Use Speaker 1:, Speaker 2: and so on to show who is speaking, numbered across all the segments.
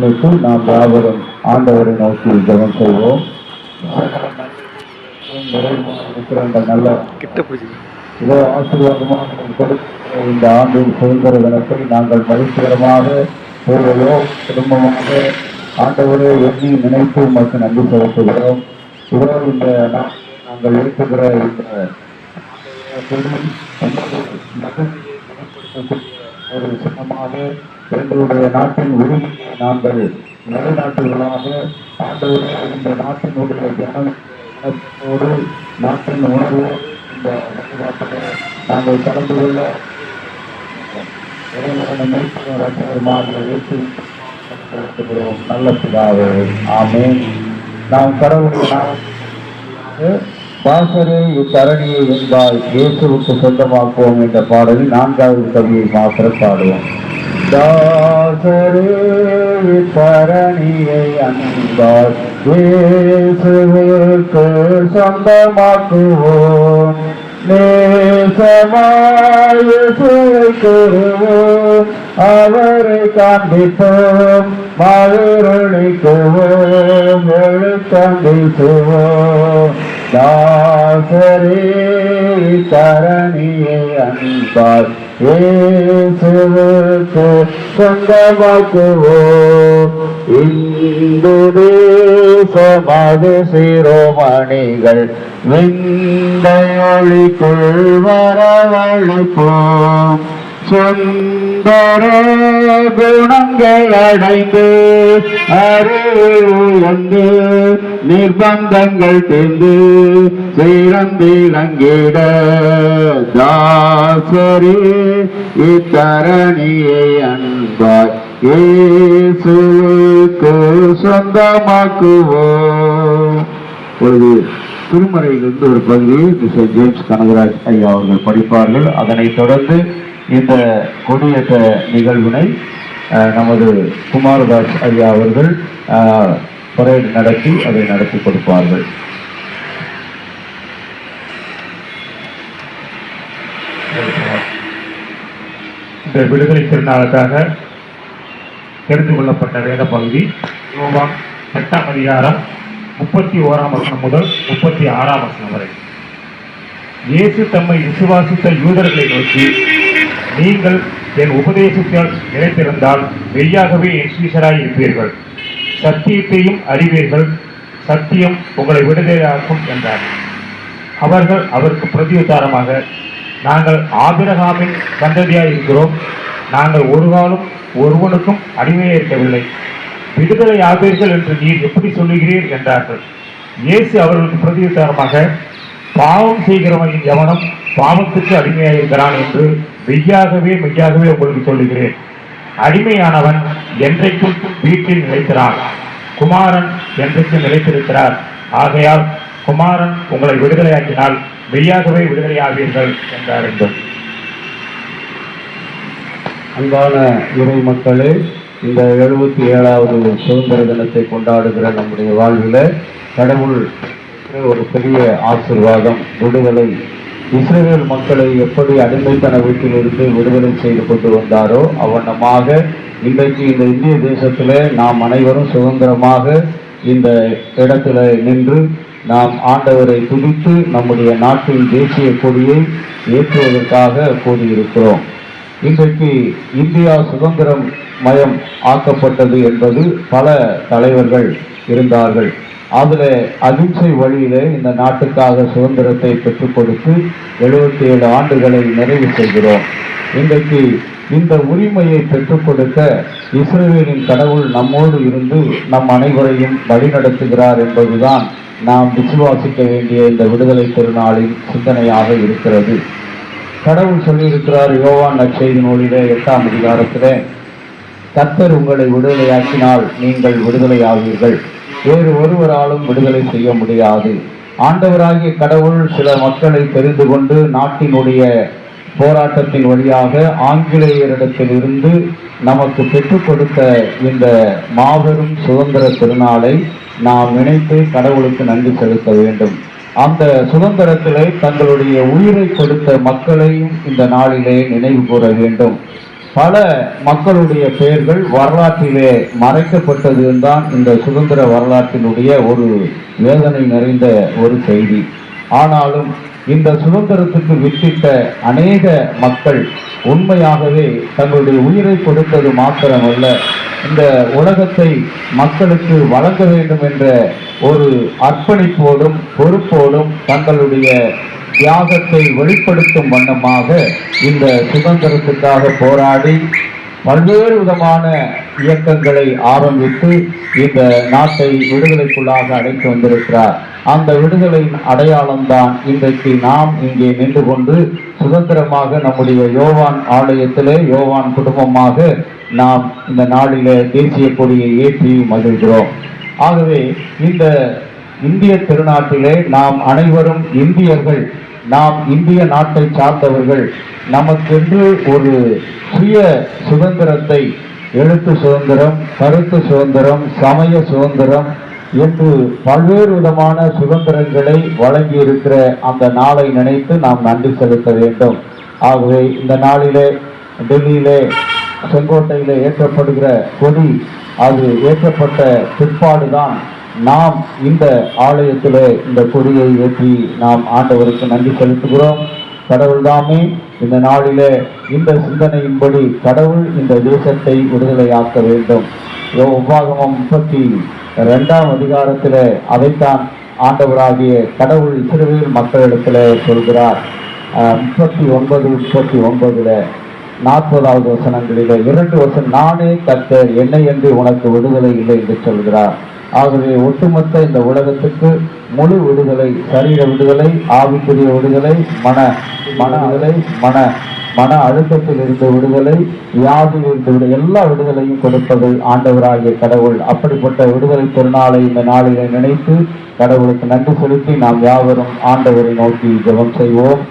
Speaker 1: நாம் யாவரும் ஆண்டவரை நோக்கி ஜெபம் செய்வோம். இருக்கிற அந்த நல்ல இதோ ஆசீர்வாதமாக இந்த ஆண்டின் சுதந்திர தினத்தை நாங்கள் மகிழ்ச்சிகரமாக ஒருவரோ குடும்பமாக ஆண்டவரை எண்ணி நினைத்து மக்கள் நன்றி செலுத்துகிறோம். இதோ இந்த நாங்கள் இருக்குகிற ஒரு சின்னமாக எங்களுடைய நாட்டின் உரிமையை நாங்கள் நிலைநாட்டுகளாக ஆண்டவரை இந்த நாட்டினுடைய ஜனத்தோடு நாட்டின் உணர்வு இந்த வழிபாட்டில் நாங்கள் கலந்து கொள்ள நல்ல பிதாவே, ஆமென். நாம் கடவுளை பாசரே இத்தரணியை என்பால் இயேசுவுக்கு சொந்தமாக்குவோம் என்ற பாடலில் 4வது கவியை மாத்திரம் பாடுவோம். தாசரே இத்தரணியை அன்பால் இயேசுவுக்கு சொந்தமாக்குவோம். நேசமாயுவோம், அவரை காண்பிப்போம், மகிழ்ச்சிக்குவோம், எழுத்தம்பிசுவோம். தாசரே தரணியை அன்பால் இயேசுவுக்கு சொந்தமாக்குவோம். இந்து தேசமது சிரோமணிகள் விந்தையொளிக்குள் வரவழைப்போம். சுந்தர குணங்கள் அடைந்து அறிவுந்து நிர்பந்தங்கள் தீர்ந்து சிறந்திலங்கிட தாசரே இத்தரணியை அன்பாய் இயேசுவுக்கு சொந்தமாக்குவோம். பொழுது திருமறையிலிருந்து ஒரு பகுதியை மிஸ்டர் ஜேம்ஸ் கனகராஜ் ஐயா அவர்கள் படிப்பார்கள். அதனைத் தொடர்ந்து இந்த கொடியேற்ற நிகழ்வினை நமது குமாரதாஸ் ஐயா அவர்கள் பரேட் நடத்தி அதை நடத்தி கொடுப்பார்கள்.
Speaker 2: இந்த விடுதலை திருநாளுக்காக தெரிந்து கொள்ளப்பட்ட வேத பகுதி யோவான் 8ஆம் அதிகாரம் 31ஆம் வசனம் முதல் 36ஆம் வசனம் வரை. இயேசு தம்மை விசுவாசித்த யூதர்களை நோக்கி, நீங்கள் என் உபதேசத்தால் நிலைத்திருந்தால் மெய்யாகவே என் சீஷராய் இருப்பீர்கள், சத்தியத்தையும் அறிவீர்கள், சத்தியம் உங்களை விடுதலையாக்கும் என்றார். அவர்கள் அவருக்கு பிரதியுத்தாரமாக, நாங்கள் ஆபிரகாமின் சந்ததியாய் இருக்கிறோம், நாங்கள் ஒரு காலம் ஒருவனுக்கும் அடிமையாக இருக்கவில்லை, விடுதலை ஆவீர்கள் என்று நீர் எப்படி சொல்லுகிறீர் என்றார்கள். இயேசு அவர்களுக்கு பிரதியுத்தாரமாக, பாவம் செய்கிறவன் எவனும் பாவத்துக்கு அடிமையாயிருக்கிறான் என்று மெய்யாகவே உங்களுக்கு சொல்லுகிறேன். அடிமையானவன் என்றைக்கும் வீட்டில் நிலைக்கிறான், குமாரன் என்றைக்கும் நிலைத்திருக்கிறார். ஆகையால் குமாரன் உங்களை விடுதலையாக்கினால் மெய்யாகவே விடுதலையாவீர்கள் என்றார். என்றும்
Speaker 1: அன்பான இறை மக்களே, இந்த 77வது சுதந்திர தினத்தை கொண்டாடுகிற நம்முடைய வாழ்வில் கடவுள் ஒரு பெரிய ஆசீர்வாதம், விடுதலை. இஸ்ரவேல் மக்களை எப்படி அடிமைத்தன வீட்டிலிருந்து விடுதலை செய்து கொண்டு வந்தாரோ அவ்வண்ணமாக இன்றைக்கு இந்த இந்திய தேசத்தில் நாம் அனைவரும் சுதந்திரமாக இந்த இடத்துல நின்று நாம் ஆண்டவரை துதித்து நம்முடைய நாட்டின் தேசிய கொடியை ஏற்றுவதற்காக கூடியிருக்கிறோம். இன்றைக்கு இந்தியா சுதந்திரம் மயம் ஆக்கப்பட்டது என்பது பல தலைவர்கள் இருந்தார்கள். அதில் அகிம்சை வழியிலே இந்த நாட்டுக்காக சுதந்திரத்தை பெற்றுக் கொடுத்து 77 ஆண்டுகளை நிறைவு செய்கிறோம். இன்றைக்கு இந்த உரிமையை பெற்றுக் கொடுக்க இஸ்ரவேலின் கடவுள் நம்மோடு இருந்து நம் அனைவரையும் வழிநடத்துகிறார் என்பதுதான் நாம் விசுவாசிக்க வேண்டிய இந்த விடுதலை திருநாளின் சிந்தனையாக இருக்கிறது. கடவுள் சொல்லியிருக்கிறார் யோவான் நற்செய்தி நூலிலே 8ஆம் அதிகாரத்திலே, கர்த்தர் உங்களை விடுதலையாக்கினால் நீங்கள் விடுதலையாவீர்கள், வேறு ஒருவராலும் விடுதலை செய்ய முடியாது. ஆண்டவராகிய கடவுள் சில மக்களை தெரிந்து கொண்டு நாட்டினுடைய போராட்டத்தின் வழியாக ஆங்கிலேயரிடத்தில் இருந்து நமக்கு பெற்றுக் கொடுத்த இந்த மாபெரும் சுதந்திர திருநாளை நாம் நினைத்து கடவுளுக்கு நன்றி செலுத்த வேண்டும். அந்த சுதந்திரத்திலே தங்களுடைய உயிரை கொடுத்த மக்களையும் இந்த நாளிலே நினைவு கூற வேண்டும். பல மக்களுடைய பெயர்கள் வரலாற்றிலே மறைக்கப்பட்டது தான் இந்த சுதந்திர வரலாற்றினுடைய ஒரு வேதனை நிறைந்த ஒரு செய்தி. ஆனாலும் இந்த சுதந்திரத்துக்கு வித்திட்ட அநேக மக்கள் உண்மையாகவே தங்களுடைய உயிரை கொடுத்தது மாத்திரமல்ல, இந்த உலகத்தை மக்களுக்கு வழங்க வேண்டும் என்ற ஒரு அர்ப்பணிப்போடும் பொறுப்போடும் தங்களுடைய தியாகத்தை வெளிப்படுத்தும் வண்ணமாக இந்த சுதந்திரத்துக்காக போராடி பல்வேறு விதமான இயக்கங்களை ஆரம்பித்து இந்த நாட்டை விடுதலைக்குள்ளாக அழைத்து வந்திருக்கிறார். அந்த விடுதலையின் அடையாளம்தான் இன்றைக்கு நாம் இங்கே நின்று கொண்டு சுதந்திரமாக நம்முடைய யோவான் ஆலயத்திலே யோவான் குடும்பமாக நாம் இந்த நாளிலே தேசிய கொடியை ஏற்றி மகிழ்கிறோம். ஆகவே இந்த இந்திய திருநாட்டிலே நாம் அனைவரும் இந்தியர்கள், நாம் இந்திய நாட்டை சார்ந்தவர்கள். நமக்கென்று ஒரு சுய சுதந்திரத்தை, எழுத்து சுதந்திரம், கருத்து சுதந்திரம், சமய சுதந்திரம் என்று பல்வேறு விதமான சுதந்திரங்களை வழங்கி இருக்கிற அந்த நாளை நினைத்து நாம் நன்றி செலுத்த வேண்டும். ஆகவே இந்த நாளிலே டெல்லியிலே செங்கோட்டையிலே ஏற்றப்படுகிற கொடி, அது ஏற்றப்பட்ட பிற்பாடுதான் நாம் இந்த ஆலயத்திலே இந்த கொடியை ஏற்றி நாம் ஆண்டவருக்கு நன்றி செலுத்துகிறோம். கடவுள் தாமே இந்த நாளிலே இந்த சிந்தனையின்படி கடவுள் இந்த தேசத்தை விடுதலையாக்க வேண்டும். உபாகமம் 32ஆம் அதிகாரத்திலே அதைத்தான் ஆண்டவராகிய கடவுள் இஸ்ரவேல் மக்களிடத்திலே சொல்கிறார். 39 40வது வசனங்களிலே 2 வசனம், நானே கர்த்தர், என்னை என்று உனக்கு விடுதலை இல்லை என்று சொல்கிறார். ஆகவே ஒட்டுமொத்த இந்த உலகத்துக்கு முழு விடுதலை, சரீர விடுதலை, ஆவிக்குரிய விடுதலை, மன அழுத்தத்தில் இருந்து விடுதலை, வியாதியில் இருந்து விடுதலை, எல்லா விடுதலையும் கொடுப்பது ஆண்டவராகிய கடவுள். அப்படிப்பட்ட விடுதலை திருநாளை இந்த நாளிலே நினைத்து கடவுளுக்கு நன்றி செலுத்தி நாம் யாவரும் ஆண்டவரை நோக்கி ஜெபம் செய்வோம்.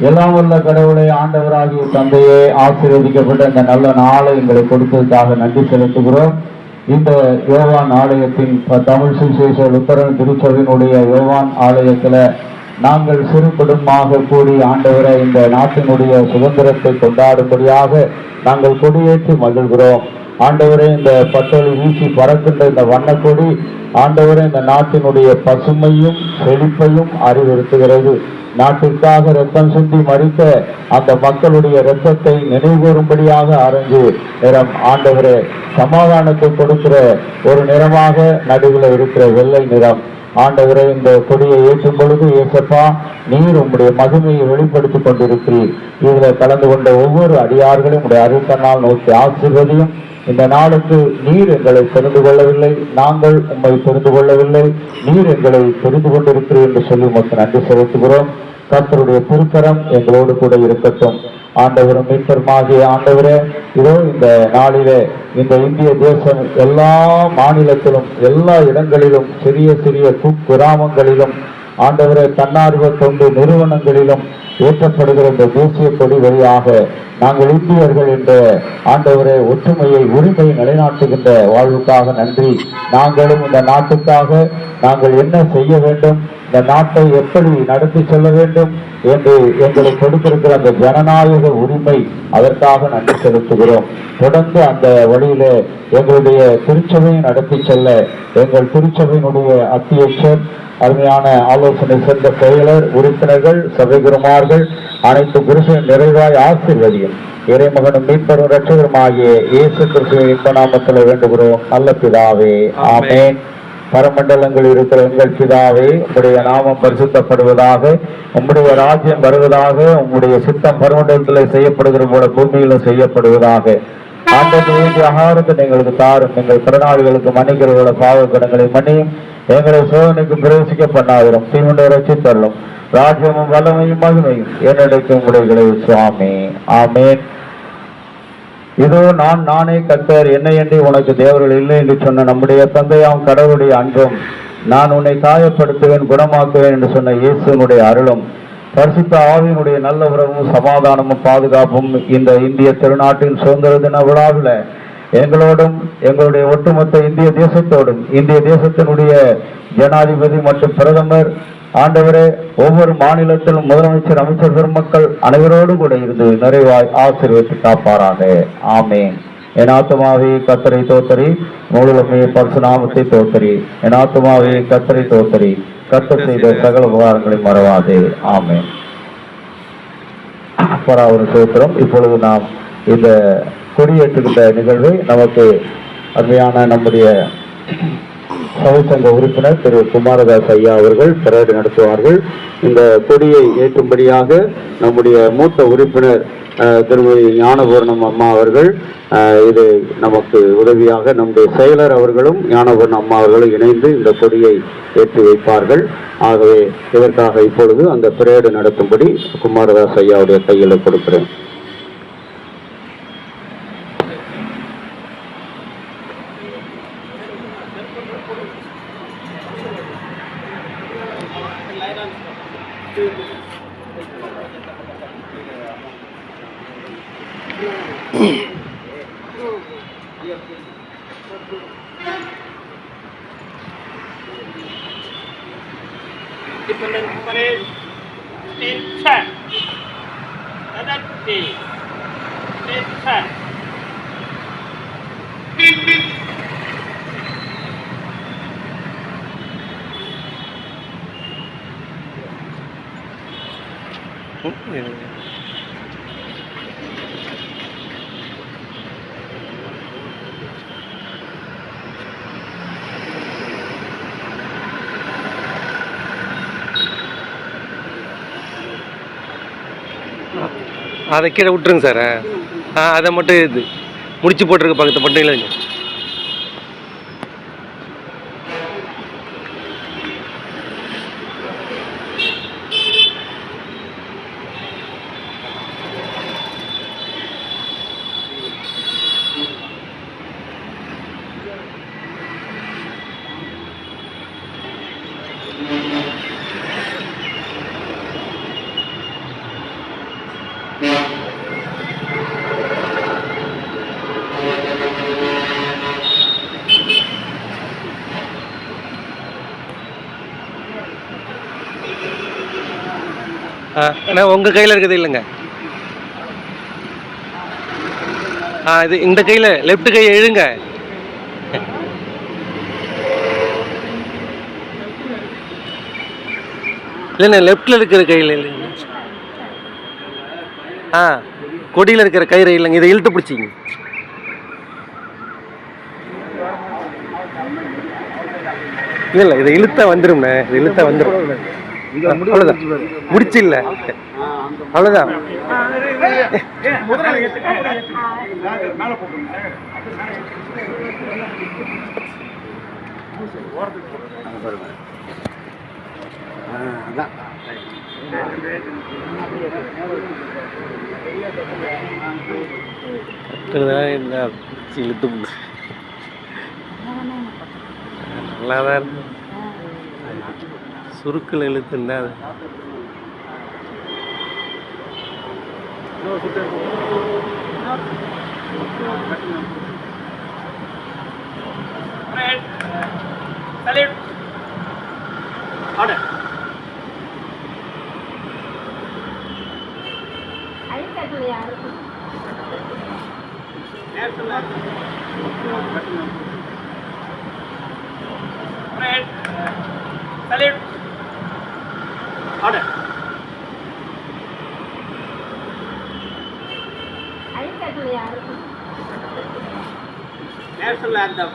Speaker 1: எல்லாம் உள்ள கடவுளை, ஆண்டவராகிய தந்தையே, ஆசீர்வதிக்கப்பட்ட இந்த நல்ல நாளை எங்களை கொடுத்ததுக்காக நன்றி செலுத்துகிறோம். இந்த யோவான் ஆலயத்தின் தமிழ் சுவிசேஷ லுத்தரன் திருச்சபையினுடைய யோவான் ஆலயத்தில் நாங்கள் சிறு குடும்பமாக கூடி ஆண்டவரை இந்த நாட்டினுடைய சுதந்திரத்தை கொண்டாடும்படியாக நாங்கள் கொடியேற்றி மகிழ்கிறோம். ஆண்டவரே, இந்த பட்டொலி வீசி பறக்கின்ற இந்த வண்ணக்கொடி ஆண்டவரே இந்த நாட்டினுடைய பசுமையும் செழிப்பையும் அறிவுறுத்துகிறது. நாட்டிற்காக ரத்தம் சிந்தி மறித்த அந்த மக்களுடைய இரத்தத்தை நினைவுகூறும்படியாக ஆரஞ்சு நிறம் ஆண்டவரே, சமாதானத்தை கொடுக்கிற ஒரு நிறமாக நடுவில் இருக்கிற வெள்ளை நிறம் ஆண்டவரே, இந்த கொடியை ஏற்றும் பொழுது ஏசப்பா, நீர் உங்களுடைய மகிமையை வெளிப்படுத்திக் கொண்டிருக்கிறீர். இதில் கலந்து கொண்ட ஒவ்வொரு அடியார்களையும் உங்களுடைய அருள்கண்ணால் நோக்கி ஆசீர்வதியும். இந்த நாளுக்கு நீர் எங்களை தெரிந்து கொள்ளவில்லை, நாங்கள் உம்மை தெரிந்து கொள்ளவில்லை, நீர் எங்களை தெரிந்து கொண்டிருக்கிறீர் என்று சொல்லி உமக்கு நன்றி செலுத்துகிறோம். கர்த்தருடைய திருக்கரம் எங்களோடு கூட இருக்கட்டும். ஆண்டவரும் மீட்பருமாகிய ஆண்டவரே, இதோ இந்த நாளிலே இந்த இந்திய தேசம் எல்லா மாநிலத்திலும், எல்லா இடங்களிலும், சிறிய சிறிய குக்கிராமங்களிலும், ஆண்டவரே தன்னார்வ தொண்டு நிறுவனங்களிலும் ஏற்றப்படுகிற இந்த தேசிய கொடி வழியாக நாங்கள் இந்தியர்கள் என்ற ஆண்டவரே ஒற்றுமையை, உரிமையை நிலைநாட்டுகின்ற வாழ்வுக்காக நன்றி. நாங்களும் இந்த நாட்டுக்காக நாங்கள் என்ன செய்ய வேண்டும், இந்த நாட்டை எப்படி நடத்தி செல்ல வேண்டும் என்று எங்களுக்கு கொடுத்திருக்கிற அந்த ஜனநாயக உரிமை, அதற்காக நன்றி செலுத்துகிறோம். தொடர்ந்து அந்த வழியிலே எங்களுடைய திருச்சபையை நடத்தி செல்ல எங்கள் திருச்சபையினுடைய அத்தியட்சர், அருமையான ஆலோசனை சென்ற செயலர், உறுப்பினர்கள், சபைகுருமார்கள் அனைத்து குருசின் நிறைவாய் ஆசீர்வதியும். இறைமகனும் மீட்பரும் இரட்சகருமாகிய இயேசு கிறிஸ்துவின் இன்ப நாமத்தில் வேண்டுகிறோம் நல்ல பிதாவே, ஆமென். பரமண்டலங்கள் இருக்கிற எங்கள் பிதாவே, உம்முடைய நாமம் பரிசுத்தப்படுவதாக, உம்முடைய ராஜ்யம் வருவதாக, உம்முடைய சித்தம் பரமண்டலத்தில் செய்யப்படுகிற போல பூமியிலும் செய்யப்படுவதாக. ஆண்டவரே, வேண்டிய ஆகாரத்தை எங்களுக்கு தாரும், எங்கள் கடனாளிகளுக்கு மன்னிக்கிறவர்கள பாவ கடங்களை மன்னியும், எங்களை சோதனைக்கு பிரவேசிக்க பண்ணாதிரும், தீமுண்டை ரட்சித்தள்ளும். ராஜ்யமும் வல்லமையும் மகிமையும் என்னிடைக்கும் உடைகளை சுவாமி, ஆமென். இதோ நானே கர்த்தர், என்னை என்று உனக்கு தேவர்கள் இல்லை என்று சொன்ன நம்முடைய தந்தையாம் கடவுளுடைய அன்பும், நான் உன்னை காயப்படுத்துவேன் குணமாக்குவேன் என்று சொன்ன இயேசுனுடைய அருளும், பரிசுத்த ஆவியினுடைய நல்ல உறவும் சமாதானமும் பாதுகாப்பும் இந்த இந்திய திருநாட்டின் சுதந்திர தின விழாவில் எங்களோடும் எங்களுடைய ஒட்டுமொத்த இந்திய தேசத்தோடும், இந்திய தேசத்தினுடைய ஜனாதிபதி மற்றும் பிரதமர் ஆண்டவரே, ஒவ்வொரு மாநிலத்திலும் முதலமைச்சர், அமைச்சர் பெருமக்கள் அனைவரோடு கூட இருந்து நிறைவாய் ஆசீர்வதித்து காப்பாராக. ஆமென். என் ஆத்துமாவே கர்த்தரை தோத்தரி, முழுவதுமே பரிசுநாமத்தை தோத்தரி. என் ஆத்துமாவே கர்த்தரை தோத்தரி, கர்த்தர் செய்த சகல உபகாரங்களை மறவாதே. ஆமென். பராவர சோத்திரம். இப்பொழுது நாம் இந்த கொடியேற்றுகின்ற நிகழ்வை நமக்கு அருமையான நம்முடைய சபைசங்க உறுப்பினர் திரு குமாரதாஸ் ஐயா அவர்கள் பரேடு நடத்துவார்கள். இந்த கொடியை ஏற்றும்படியாக நம்முடைய மூத்த உறுப்பினர் திருமதி ஞானபூர்ணம் அம்மா அவர்கள், இது நமக்கு உதவியாக நம்முடைய செயலர் அவர்களும் ஞானபூர்ணம் அம்மா அவர்களும் இணைந்து இந்த கொடியை ஏற்றி வைப்பார்கள். ஆகவே இதற்காக இப்பொழுது அந்த பரேடு நடத்தும்படி குமாரதாஸ் ஐயாவுடைய கையில் கொடுக்கிறேன்.
Speaker 3: Independence Parade, attention, attention, attention.
Speaker 4: அதை கீழே விட்டுருங்க சார். அதை மட்டும் இது முடிச்சு போட்டிருக்க பக்கத்து பண்ணுறீங்களா? ஆனால் உங்கள் கையில் இருக்குது இல்லைங்க. இது இந்த கையில் லெஃப்ட் கையை எழுங்க. இல்லைண்ணா, லெஃப்டில் இருக்கிற கையில் இல்லைங்க. கொடியில் இருக்கிற கயிறு இல்லைங்க, இதை இழுத்து பிடிச்சிங்க. இல்லை, இதை இழுத்தா வந்துடும்ண்ணே, இதை இழுத்தா வந்துடும். அவ்வளோதான், முடிச்சு இல்லை, அவ்வளோதான். இழுத்து நல்லாதான் சுருக்கில் இழுத்துண்டா அது
Speaker 3: Salute. Order. Red. Salute. Order. National anthem.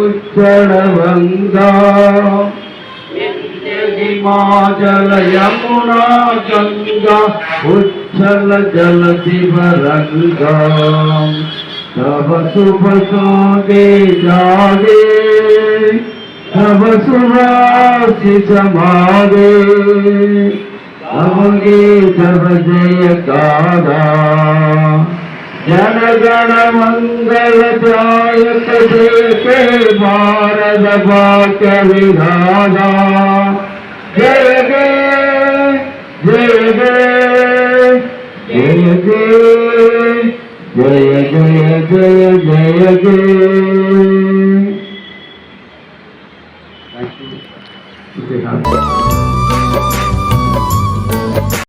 Speaker 1: உச்சல Vanga Himachal Yamuna Ganga उच्छल जल दिवरंगा तब शुभ सोगे जागे तब सुहासी समागे अवगे तब जयकारा जन गण मंगल दायक देखे भारत वाक्य विधाता ஜெய ஜெய ஜெய ஜெய ஜெய